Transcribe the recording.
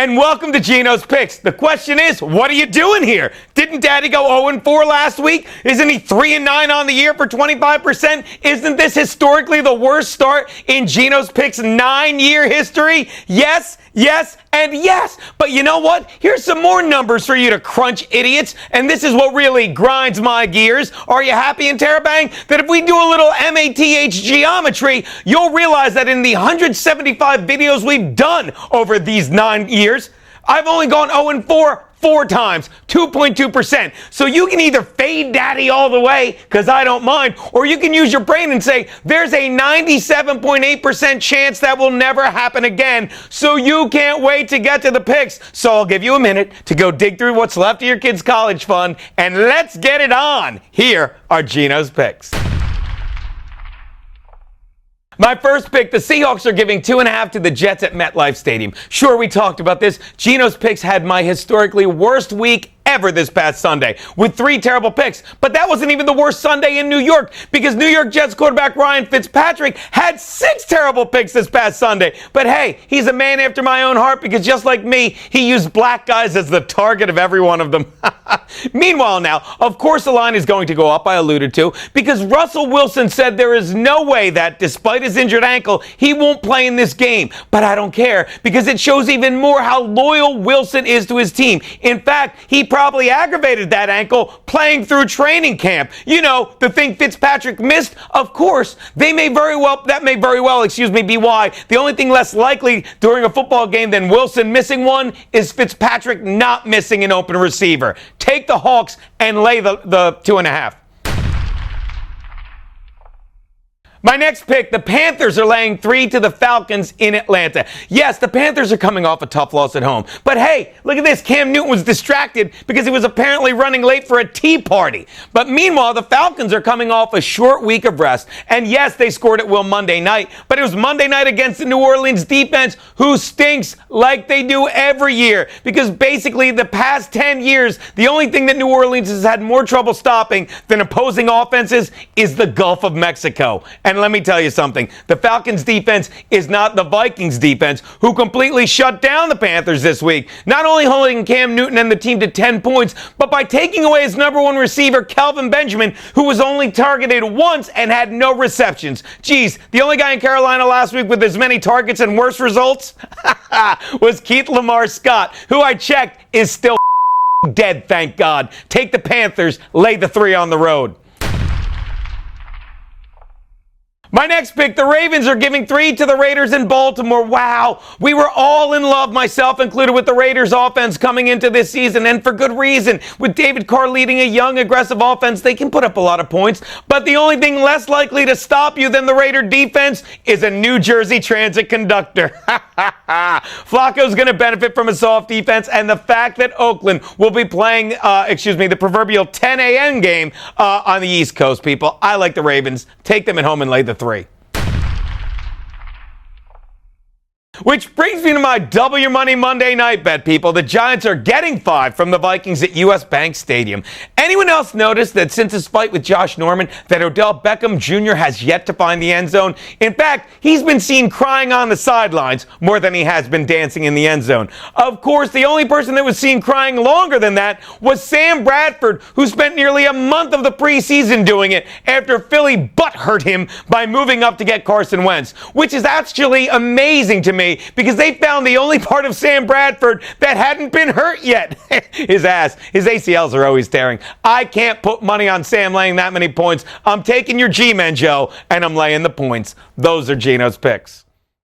And welcome to Geno's Picks. The question is, what are you doing here? Didn't Daddy go 0-4 last week? Isn't he 3-9 on the year for 25%? Isn't this historically the worst start in Geno's Picks' 9-year history? Yes, yes, and yes. But you know what? Here's some more numbers for you to crunch, idiots. And this is what really grinds my gears. Are you happy in Terabang that if we do a little MATH geometry, you'll realize that in the 175 videos we've done over these 9 years, I've only gone 0-4 4 times, 2.2%. So you can either fade Daddy all the way, because I don't mind, or you can use your brain and say, there's a 97.8% chance that will never happen again. So you can't wait to get to the picks. So I'll give you a minute to go dig through what's left of your kids' college fund, and let's get it on. Here are Geno's Picks. My first pick, the Seahawks are giving 2.5 to the Jets at MetLife Stadium. Sure, we talked about this. Geno's Picks had my historically worst week ever this past Sunday with 3 terrible picks. But that wasn't even the worst Sunday in New York, because New York Jets quarterback Ryan Fitzpatrick had 6 terrible picks this past Sunday. But hey, he's a man after my own heart, because just like me, he used black guys as the target of every one of them. Meanwhile now, of course the line is going to go up, I alluded to, because Russell Wilson said there is no way that, despite his injured ankle, he won't play in this game. But I don't care, because it shows even more how loyal Wilson is to his team. In fact, he probably aggravated that ankle playing through training camp. You know, the thing Fitzpatrick missed. Of course, that may very well be why. The only thing less likely during a football game than Wilson missing one is Fitzpatrick not missing an open receiver. Take the Hawks and lay the 2.5. My next pick, the Panthers are laying 3 to the Falcons in Atlanta. Yes, the Panthers are coming off a tough loss at home. But hey, look at this. Cam Newton was distracted because he was apparently running late for a tea party. But meanwhile, the Falcons are coming off a short week of rest. And yes, they scored at will Monday night. But it was Monday night against the New Orleans defense, who stinks like they do every year. Because basically, the past 10 years, the only thing that New Orleans has had more trouble stopping than opposing offenses is the Gulf of Mexico. And let me tell you something. The Falcons defense is not the Vikings defense, who completely shut down the Panthers this week. Not only holding Cam Newton and the team to 10 points, but by taking away his number 1 receiver, Kelvin Benjamin, who was only targeted once and had no receptions. Geez, the only guy in Carolina last week with as many targets and worse results was Keith Lamar Scott, who I checked is still dead, thank God. Take the Panthers, lay the 3 on the road. My next pick, the Ravens are giving 3 to the Raiders in Baltimore. Wow, we were all in love, myself included, with the Raiders offense coming into this season, and for good reason. With David Carr leading a young, aggressive offense, they can put up a lot of points, but the only thing less likely to stop you than the Raider defense is a New Jersey Transit conductor. Flacco's going to benefit from a soft defense, and the fact that Oakland will be playing, the proverbial 10 a.m. game on the East Coast, people. I like the Ravens. Take them at home and lay the 3. Which brings me to my Double Your Money Monday night bet, people. The Giants are getting 5 from the Vikings at US Bank Stadium. Anyone else notice that since his fight with Josh Norman, that Odell Beckham Jr. has yet to find the end zone? In fact, he's been seen crying on the sidelines more than he has been dancing in the end zone. Of course, the only person that was seen crying longer than that was Sam Bradford, who spent nearly a month of the preseason doing it after Philly butt-hurt him by moving up to get Carson Wentz, which is actually amazing to me, because they found the only part of Sam Bradford that hadn't been hurt yet. His ACLs are always tearing. I can't put money on Sam laying that many points. I'm taking your G-Men, Joe, and I'm laying the points. Those are Geno's Picks.